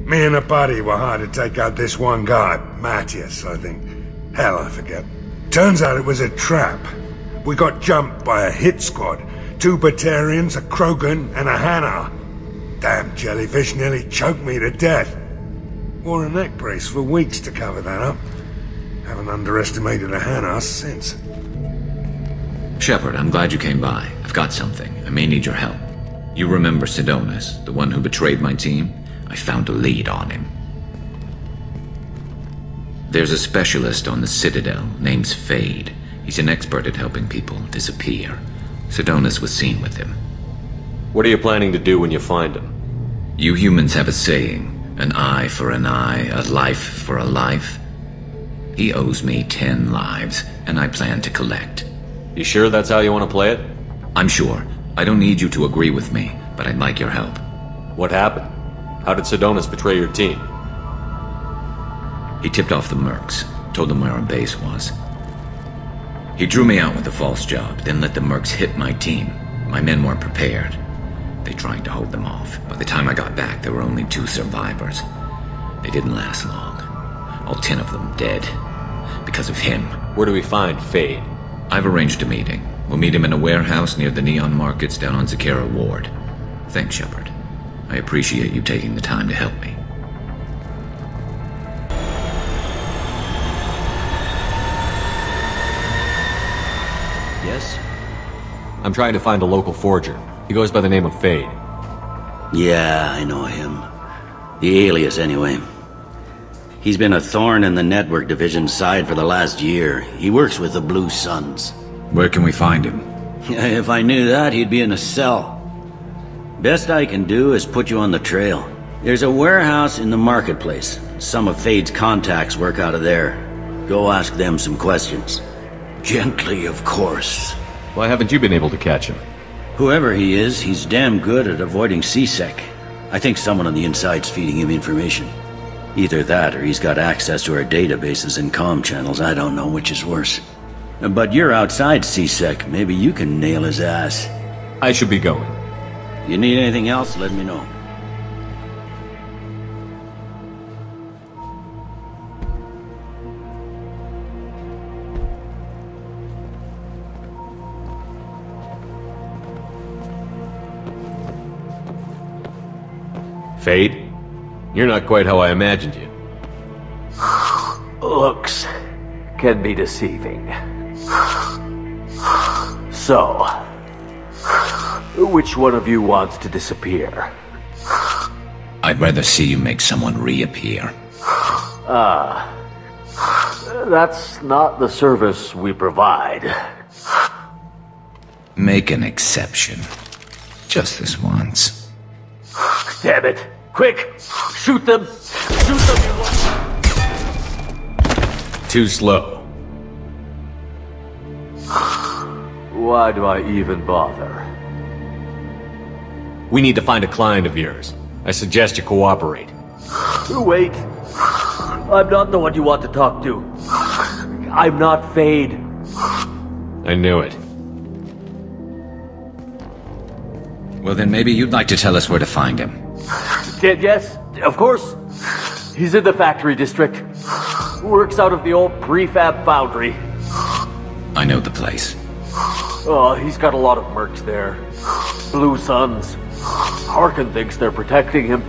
Me and a buddy were hired to take out this one guy, Matthias, I think. Hell, I forget. Turns out it was a trap. We got jumped by a hit squad. 2 Batarians, a Krogan, and a Hanna. Damn jellyfish nearly choked me to death. Wore a neck brace for weeks to cover that up. Haven't underestimated a Hanna since. Shepard, I'm glad you came by. I've got something. I may need your help. You remember Sidonis, the one who betrayed my team? I found a lead on him. There's a specialist on the Citadel, name's Fade. He's an expert at helping people disappear. Sidonis was seen with him. What are you planning to do when you find him? You humans have a saying, an eye for an eye, a life for a life. He owes me 10 lives, and I plan to collect. You sure that's how you want to play it? I'm sure. I don't need you to agree with me, but I'd like your help. What happened? How did Sidonis betray your team? He tipped off the mercs, told them where our base was. He drew me out with a false job, then let the mercs hit my team. My men weren't prepared. They tried to hold them off. By the time I got back, there were only 2 survivors. They didn't last long. All 10 of them dead. Because of him. Where do we find Fade? I've arranged a meeting. We'll meet him in a warehouse near the Neon Markets down on Zakera Ward. Thanks, Shepard. I appreciate you taking the time to help me. Yes? I'm trying to find a local forger. He goes by the name of Fade. Yeah, I know him. The alias, anyway. He's been a thorn in the network division's side for the last year. He works with the Blue Suns. Where can we find him? If I knew that, he'd be in a cell. Best I can do is put you on the trail. There's a warehouse in the marketplace. Some of Fade's contacts work out of there. Go ask them some questions. Gently, of course. Why haven't you been able to catch him? Whoever he is, he's damn good at avoiding C-Sec. I think someone on the inside's feeding him information. Either that, or he's got access to our databases and comm channels. I don't know which is worse. But you're outside C-Sec. Maybe you can nail his ass. I should be going. You need anything else, let me know. Fade? You're not quite how I imagined you. Looks can be deceiving. So, which one of you wants to disappear? I'd rather see you make someone reappear. That's not the service we provide. Make an exception. Just this once. Damn it! Quick! Shoot them! Shoot them, Too slow. Why do I even bother? We need to find a client of yours. I suggest you cooperate. Wait! I'm not the one you want to talk to. I'm not Fade. I knew it. Well, then maybe you'd like to tell us where to find him. Yes, of course. He's in the factory district. Works out of the old prefab foundry. I know the place. Oh, he's got a lot of mercs there. Blue Suns. Harkin thinks they're protecting him.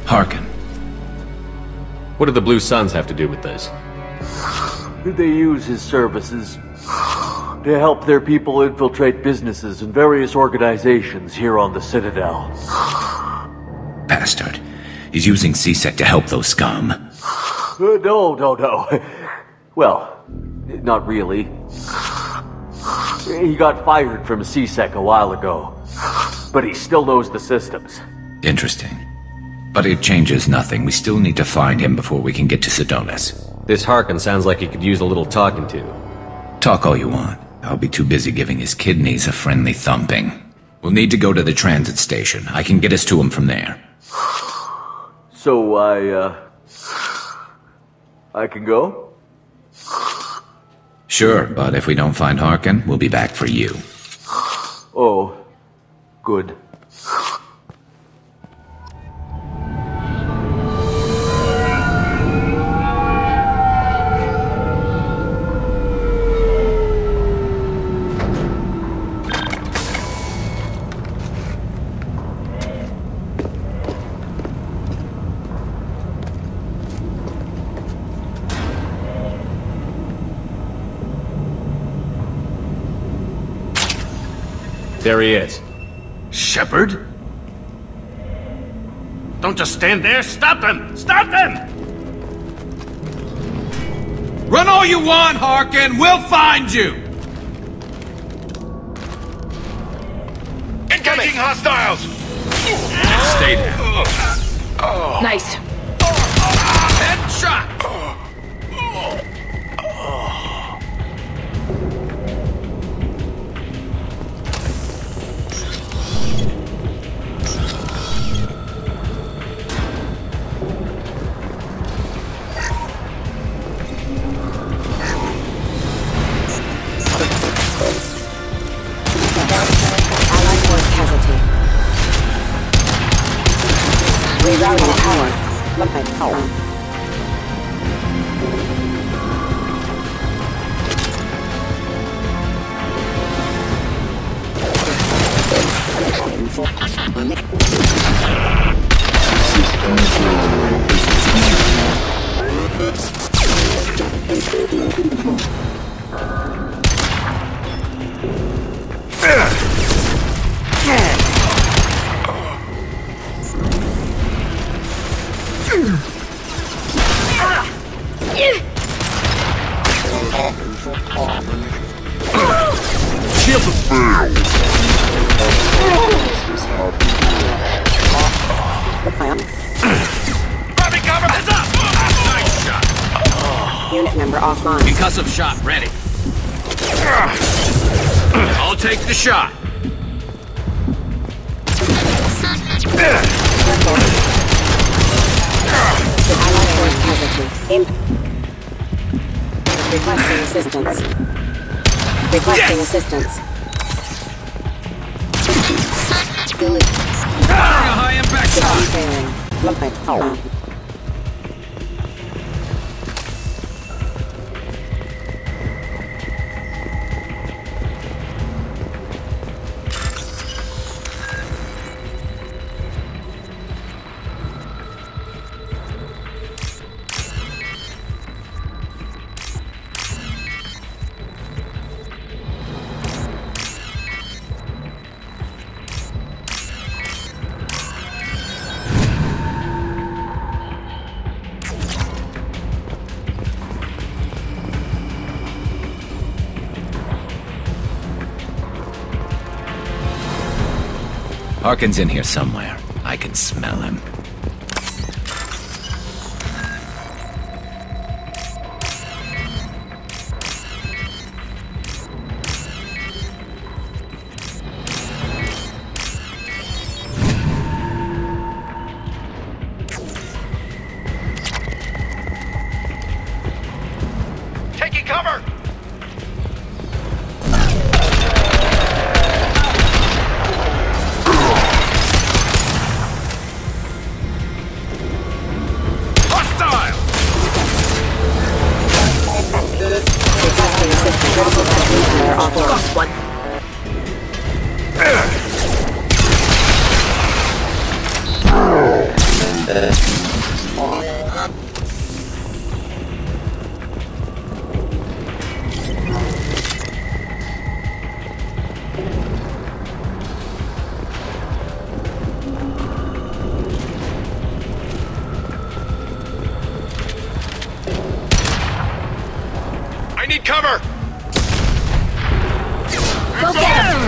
Harkin. What do the Blue Suns have to do with this? They use his services to help their people infiltrate businesses and various organizations here on the Citadel. Bastard. He's using C-Sec to help those scum. No. Well, not really. He got fired from C-Sec a while ago. But he still knows the systems. Interesting. But it changes nothing. We still need to find him before we can get to Sidonis. This Harkin sounds like he could use a little talking to. Talk all you want. I'll be too busy giving his kidneys a friendly thumping. We'll need to go to the transit station. I can get us to him from there. So I can go? Sure, but if we don't find Harkin, we'll be back for you. Oh, good. There he is. Shepard? Don't just stand there! Stop them! Stop them! Run all you want, Harkin! We'll find you! Engaging hostiles! Stay there. Nice. Headshot! Rerouting power. Liquid power. Shield the Grabbing cover! Heads up! Nice shot! Unit member offline. concussive shot ready. I'll take the shot. Allied force casualty. Requesting assistance. Requesting assistance. Firing a high impact shot. Failing. Liquid power. Harkin's in here somewhere. I can smell him. Taking cover! Lost one. I need cover! Go get him!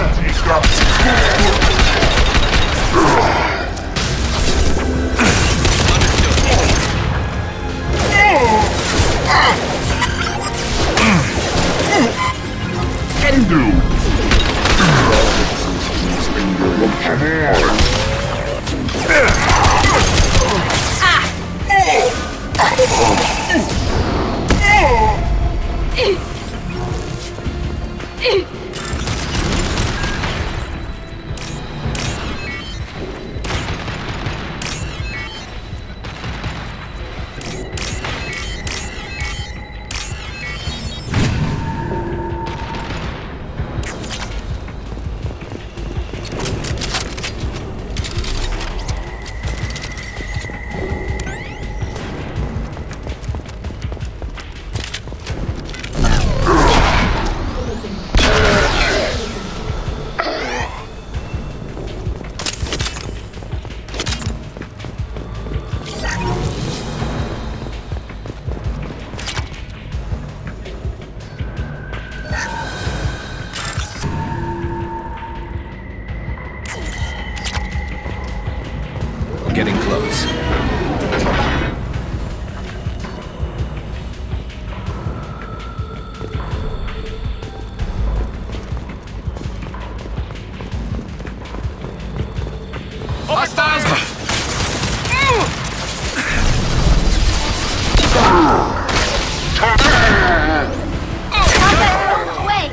Away!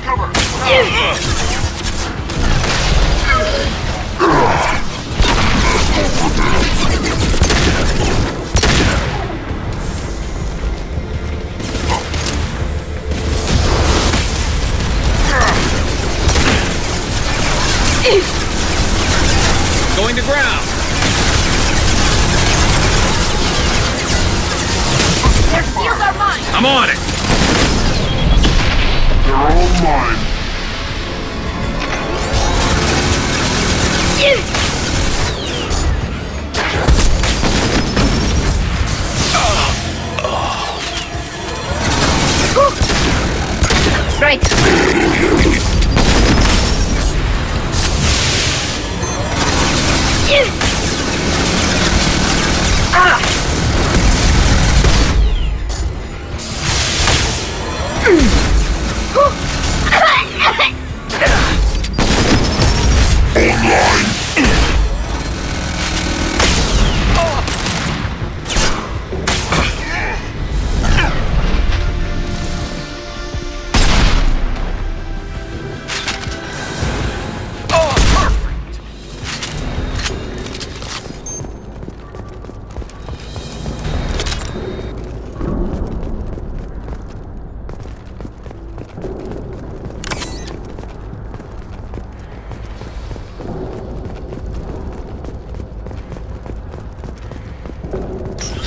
Cover! Going to ground. Their shields are mine! I'm on it. They're all mine. Strike!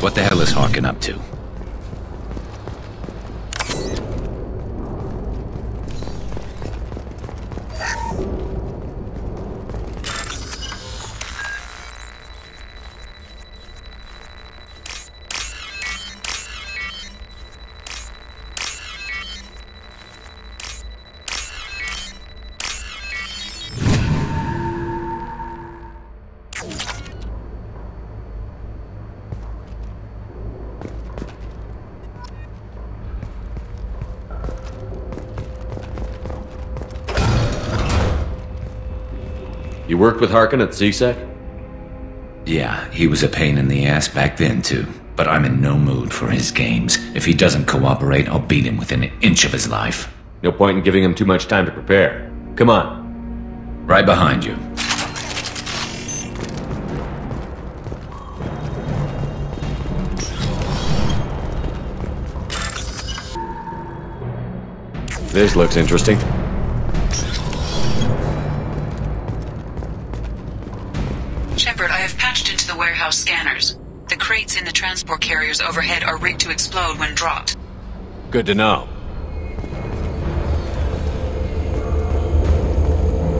What the hell is Harkin up to? You worked with Harkin at CSEC? Yeah, he was a pain in the ass back then too. But I'm in no mood for his games. If he doesn't cooperate, I'll beat him within an inch of his life. No point in giving him too much time to prepare. Come on. Right behind you. This looks interesting. Shepard, I have patched into the warehouse scanners. The crates in the transport carriers overhead are rigged to explode when dropped. Good to know.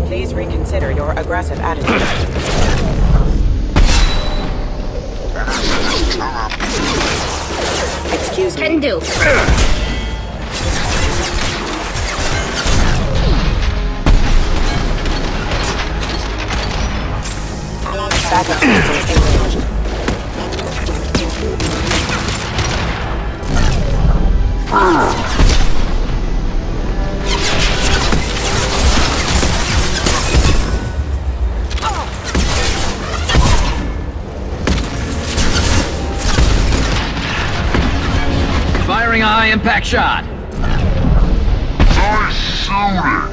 Please reconsider your aggressive attitude. Excuse me. Can do. Backup systems engaged. Firing a high-impact shot. Nice shooting.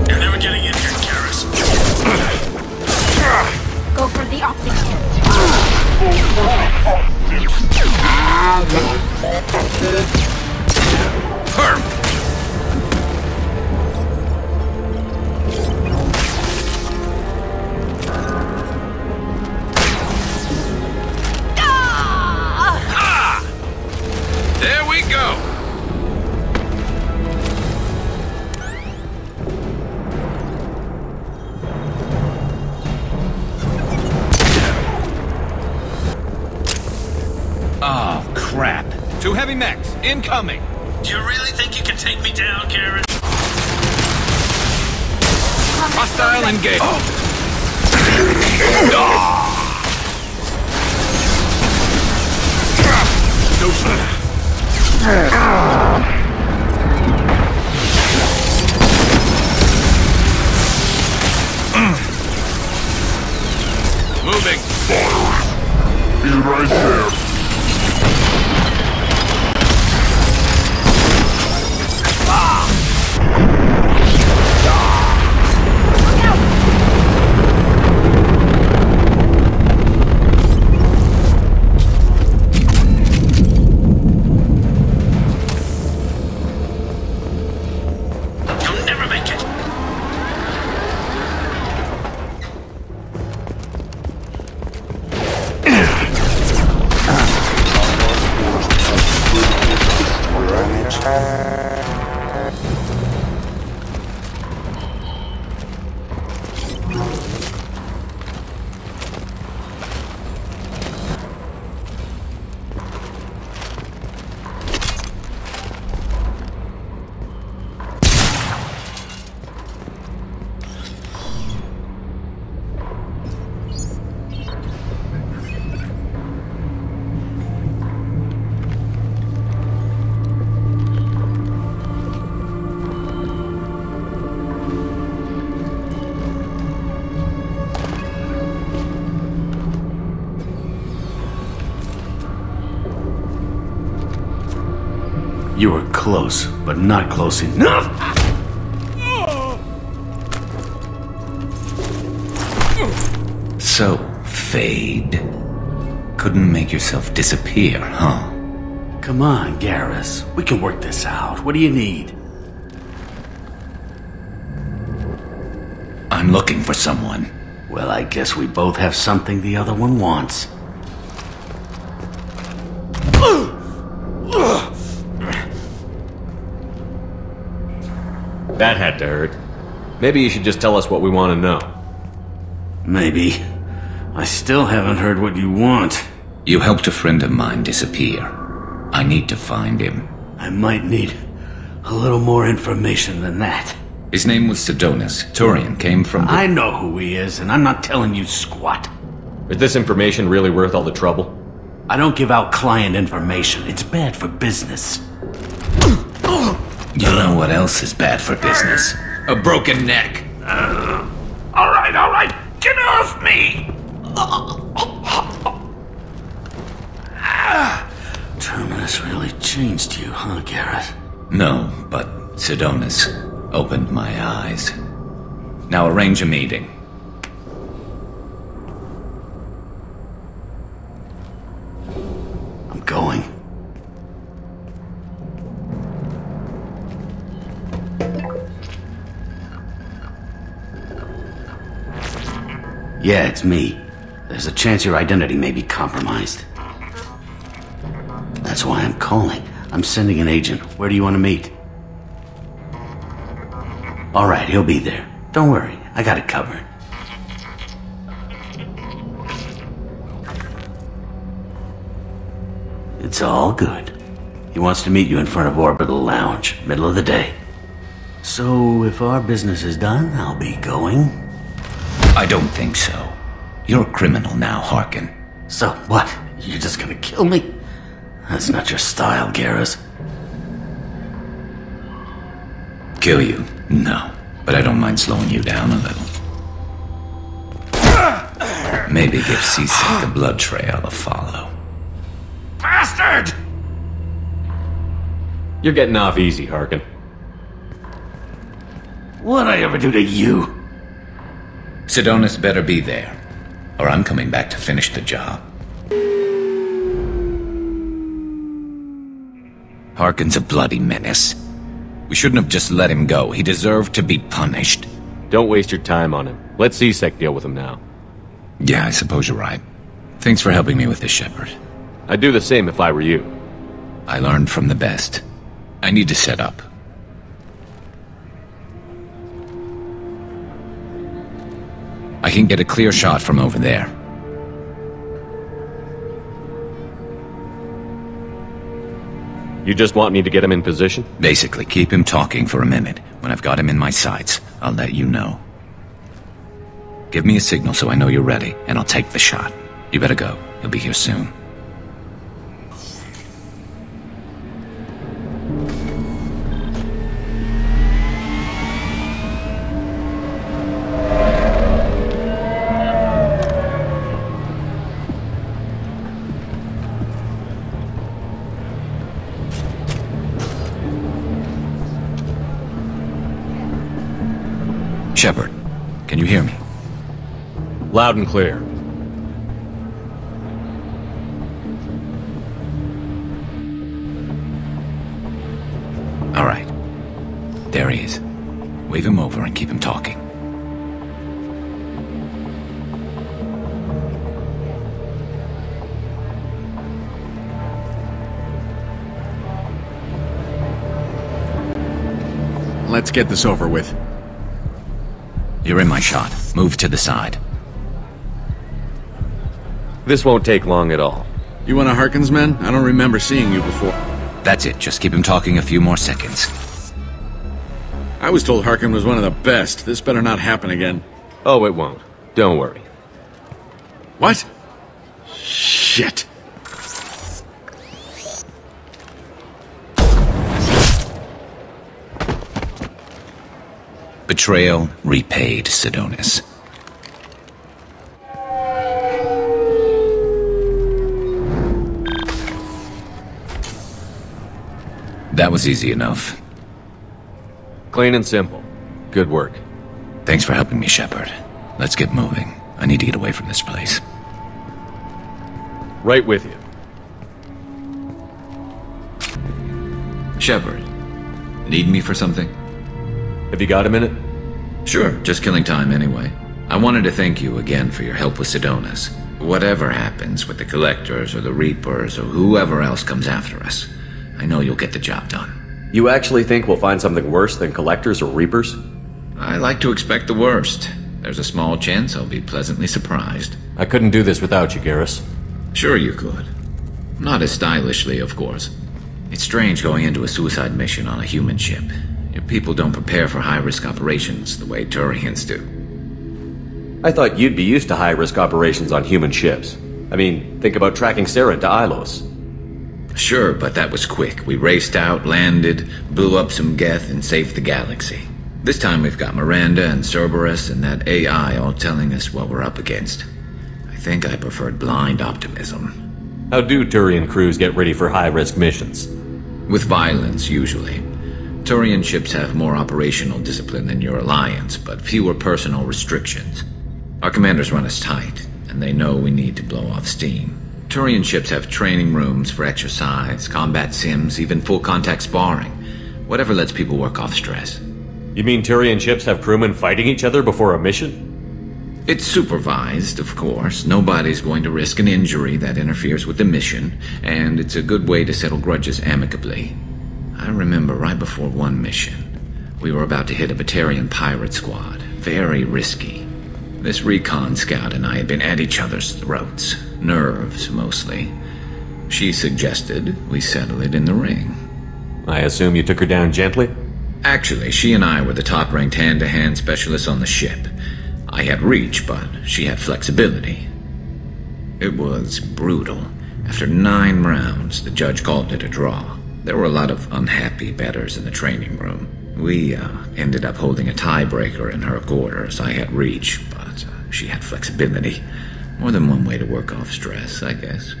You're never getting in here, Garrus. Go for the optics. Perfect. There we go. Oh, crap. Two heavy mechs, incoming. Do you really think you can take me down, Garrus? Hostile engaged. No shot. You were close, but not close enough! So, Fade. Couldn't make yourself disappear, huh? Come on, Garrus. We can work this out. What do you need? I'm looking for someone. Well, I guess we both have something the other one wants. That had to hurt. Maybe you should just tell us what we want to know. Maybe. I still haven't heard what you want. You helped a friend of mine disappear. I need to find him. I might need a little more information than that. His name was Sidonis. Turian came from the... I know who he is, and I'm not telling you squat. Is this information really worth all the trouble? I don't give out client information. It's bad for business. You know what else is bad for business? A broken neck. All right. Get off me! Terminus really changed you, huh, Garrus? No, but Sidonis opened my eyes. Now arrange a meeting. I'm going. Yeah, it's me. There's a chance your identity may be compromised. That's why I'm calling. I'm sending an agent. Where do you want to meet? All right, he'll be there. Don't worry, I got it covered. It's all good. He wants to meet you in front of Orbital Lounge, middle of the day. So, if our business is done, I'll be going. I don't think so. You're a criminal now, Harkin. So, what? You're just gonna kill me? That's not your style, Garrus. Kill you? No. But I don't mind slowing you down a little. Maybe give C-Sec a blood trail to follow. Bastard! You're getting off easy, Harkin. What'd I ever do to you? Sidonis better be there, or I'm coming back to finish the job. Harkin's a bloody menace. We shouldn't have just let him go. He deserved to be punished. Don't waste your time on him. Let C-Sec deal with him now. Yeah, I suppose you're right. Thanks for helping me with this, Shepard. I'd do the same if I were you. I learned from the best. I need to set up. I can get a clear shot from over there. You just want me to get him in position? Basically, keep him talking for a minute. When I've got him in my sights, I'll let you know. Give me a signal so I know you're ready, and I'll take the shot. You better go. He'll be here soon. Shepard, can you hear me? Loud and clear. All right. There he is. Wave him over and keep him talking. Let's get this over with. You're in my shot. Move to the side. This won't take long at all. You one of Harkin's men? I don't remember seeing you before. That's it. Just keep him talking a few more seconds. I was told Harkin was one of the best. This better not happen again. Oh, it won't. Don't worry. What? Shit. Betrayal repaid, Sidonis. That was easy enough. Clean and simple. Good work. Thanks for helping me, Shepard. Let's get moving. I need to get away from this place. Right with you. Shepard, need me for something? Have you got a minute? Sure, just killing time anyway. I wanted to thank you again for your help with Sidonis. Whatever happens with the Collectors or the Reapers or whoever else comes after us, I know you'll get the job done. You actually think we'll find something worse than Collectors or Reapers? I like to expect the worst. There's a small chance I'll be pleasantly surprised. I couldn't do this without you, Garrus. Sure you could. Not as stylishly, of course. It's strange going into a suicide mission on a human ship. Your people don't prepare for high-risk operations the way Turians do. I thought you'd be used to high-risk operations on human ships. I mean, think about tracking Sarah to Ilos. Sure, but that was quick. We raced out, landed, blew up some Geth, and saved the galaxy. This time we've got Miranda and Cerberus and that AI all telling us what we're up against. I think I preferred blind optimism. How do Turian crews get ready for high-risk missions? With violence, usually. Turian ships have more operational discipline than your alliance, but fewer personal restrictions. Our commanders run us tight, and they know we need to blow off steam. Turian ships have training rooms for exercise, combat sims, even full-contact sparring. Whatever lets people work off stress. You mean Turian ships have crewmen fighting each other before a mission? It's supervised, of course. Nobody's going to risk an injury that interferes with the mission, and it's a good way to settle grudges amicably. I remember right before one mission, we were about to hit a Batarian pirate squad. Very risky. This recon scout and I had been at each other's throats. Nerves, mostly. She suggested we settle it in the ring. I assume you took her down gently? Actually, she and I were the top-ranked hand-to-hand specialists on the ship. I had reach, but she had flexibility. It was brutal. After 9 rounds, the judge called it a draw. There were a lot of unhappy bettors in the training room. We ended up holding a tiebreaker in her quarters. I had reach, but she had flexibility. More than one way to work off stress, I guess.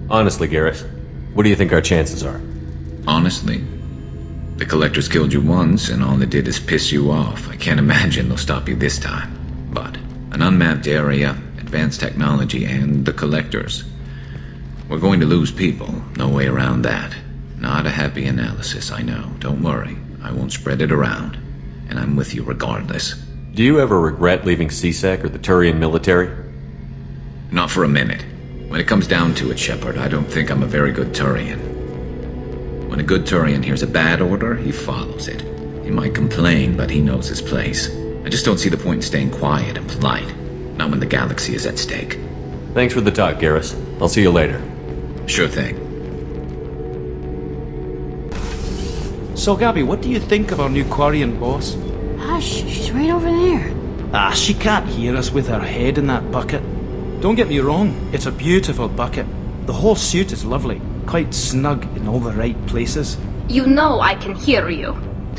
Honestly, Garrus, what do you think our chances are? Honestly? The Collectors killed you once, and all they did is piss you off. I can't imagine they'll stop you this time. But an unmapped area, advanced technology, and the Collectors. We're going to lose people. No way around that. Not a happy analysis, I know. Don't worry. I won't spread it around. And I'm with you regardless. Do you ever regret leaving CSEC or the Turian military? Not for a minute. When it comes down to it, Shepard, I don't think I'm a very good Turian. When a good Turian hears a bad order, he follows it. He might complain, but he knows his place. I just don't see the point in staying quiet and polite. Not when the galaxy is at stake. Thanks for the talk, Garrus. I'll see you later. Sure thing. So, Gabby, what do you think of our new Quarian boss? Hush, she's right over there. Ah, she can't hear us with her head in that bucket. Don't get me wrong, it's a beautiful bucket. The whole suit is lovely, quite snug in all the right places. You know I can hear you.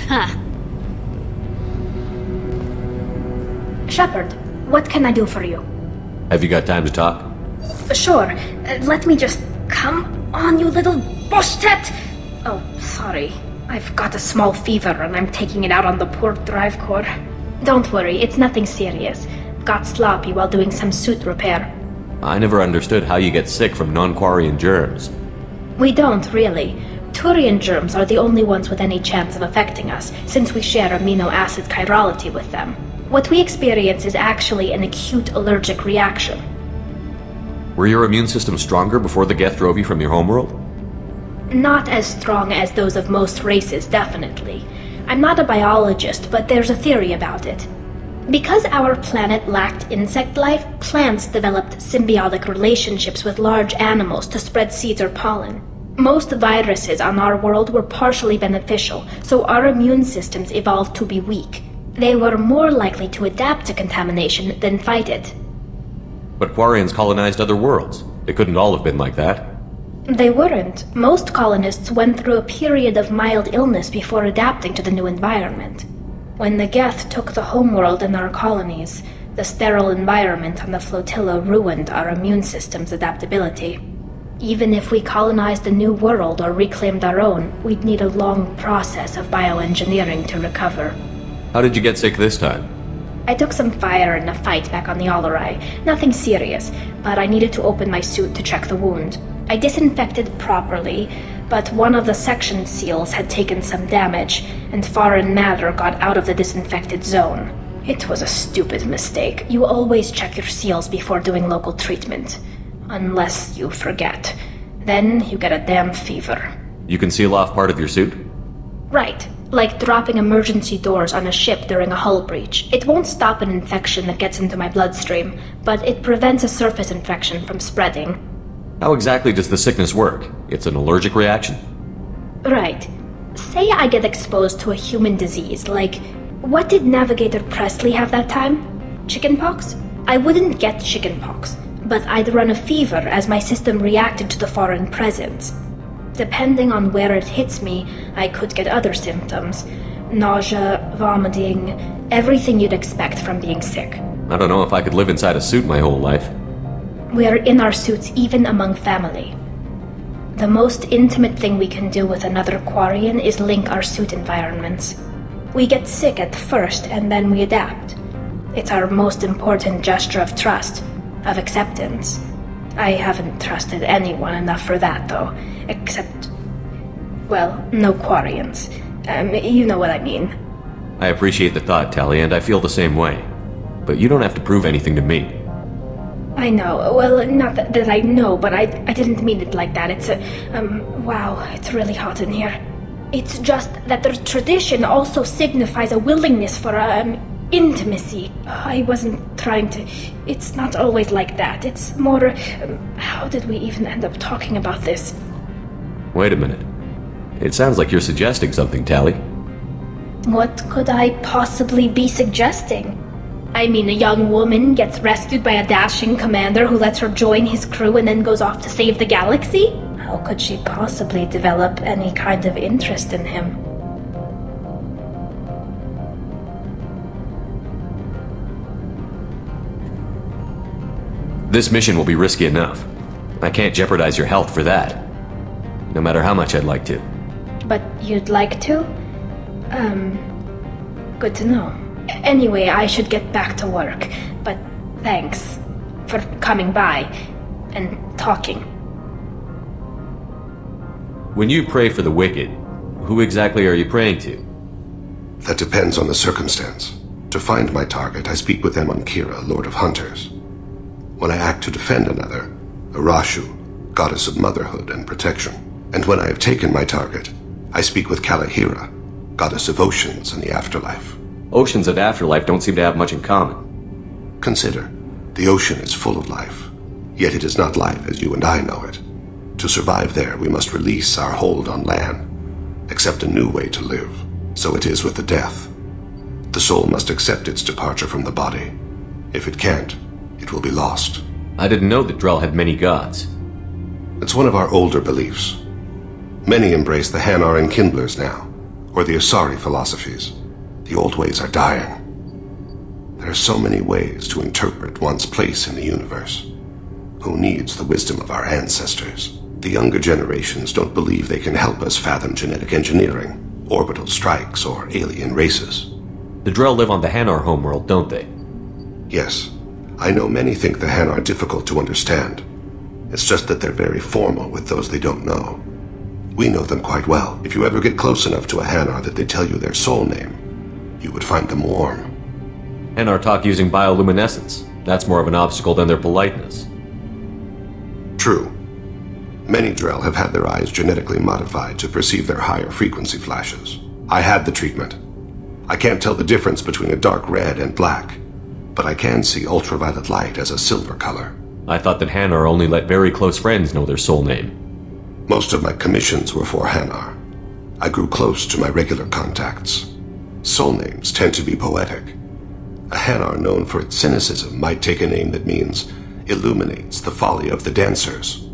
Ha. Shepard, what can I do for you? Have you got time to talk? Sure. Let me just... Come on, you little bushtet! Oh, sorry. I've got a small fever and I'm taking it out on the poor drive core. Don't worry, it's nothing serious. Got sloppy while doing some suit repair. I never understood how you get sick from non-Quarian germs. We don't, really. Turian germs are the only ones with any chance of affecting us, since we share amino acid chirality with them. What we experience is actually an acute allergic reaction. Were your immune system stronger before the Geth drove you from your homeworld? Not as strong as those of most races, definitely. I'm not a biologist, but there's a theory about it. Because our planet lacked insect life, plants developed symbiotic relationships with large animals to spread seeds or pollen. Most viruses on our world were partially beneficial, so our immune systems evolved to be weak. They were more likely to adapt to contamination than fight it. But Quarians colonized other worlds. They couldn't all have been like that. They weren't. Most colonists went through a period of mild illness before adapting to the new environment. When the Geth took the homeworld in our colonies, The sterile environment on the flotilla ruined our immune system's adaptability. Even if we colonized a new world or reclaimed our own, we'd need a long process of bioengineering to recover. How did you get sick this time? I took some fire in a fight back on the Allerai. Nothing serious, but I needed to open my suit to check the wound. I disinfected properly, but one of the section seals had taken some damage, and foreign matter got out of the disinfected zone. It was a stupid mistake. You always check your seals before doing local treatment. Unless you forget. Then you get a damn fever. You can seal off part of your suit? Right. Like dropping emergency doors on a ship during a hull breach. It won't stop an infection that gets into my bloodstream, but it prevents a surface infection from spreading. How exactly does the sickness work? It's an allergic reaction? Right. Say I get exposed to a human disease, like... What did Navigator Presley have that time? Chickenpox? I wouldn't get chickenpox, but I'd run a fever as my system reacted to the foreign presence. Depending on where it hits me, I could get other symptoms. Nausea, vomiting, everything you'd expect from being sick. I don't know if I could live inside a suit my whole life. We're in our suits even among family. The most intimate thing we can do with another Quarian is link our suit environments. We get sick at first, and then we adapt. It's our most important gesture of trust, of acceptance. I haven't trusted anyone enough for that, though. Except... well, no Quarians. You know what I mean. I appreciate the thought, Tali, and I feel the same way. But you don't have to prove anything to me. I know. Well, not that I know, but I didn't mean it like that. It's wow, it's really hot in here. It's just that the tradition also signifies a willingness for, intimacy. I wasn't trying to... It's not always like that. It's more... how did we even end up talking about this? Wait a minute. It sounds like you're suggesting something, Tali. What could I possibly be suggesting? I mean, a young woman gets rescued by a dashing commander who lets her join his crew and then goes off to save the galaxy? How could she possibly develop any kind of interest in him? This mission will be risky enough. I can't jeopardize your health for that. No matter how much I'd like to. But you'd like to? Good to know. Anyway, I should get back to work. But thanks for coming by and talking. When you pray for the wicked, who exactly are you praying to? That depends on the circumstance. To find my target, I speak with them on Kira, Lord of Hunters. When I act to defend another, Arashu, Goddess of Motherhood and Protection. And when I have taken my target, I speak with Kalahira, Goddess of Oceans and the Afterlife. Oceans and Afterlife don't seem to have much in common. Consider, the ocean is full of life, yet it is not life as you and I know it. To survive there, we must release our hold on land, accept a new way to live. So it is with the death. The soul must accept its departure from the body. If it can't, it will be lost. I didn't know that Drell had many gods. It's one of our older beliefs. Many embrace the Hanar and Kindlers now, or the Asari philosophies. The old ways are dying. There are so many ways to interpret one's place in the universe. Who needs the wisdom of our ancestors? The younger generations don't believe they can help us fathom genetic engineering, orbital strikes, or alien races. The Drell live on the Hanar homeworld, don't they? Yes. I know many think the Hanar difficult to understand. It's just that they're very formal with those they don't know. We know them quite well. If you ever get close enough to a Hanar that they tell you their soul name, you would find them warm. Hanar talk using bioluminescence. That's more of an obstacle than their politeness. True. Many Drell have had their eyes genetically modified to perceive their higher frequency flashes. I had the treatment. I can't tell the difference between a dark red and black, but I can see ultraviolet light as a silver color. I thought that Hanar only let very close friends know their soul name. Most of my commissions were for Hanar. I grew close to my regular contacts. Soul names tend to be poetic. A Hanar known for its cynicism might take a name that means illuminates the folly of the dancers.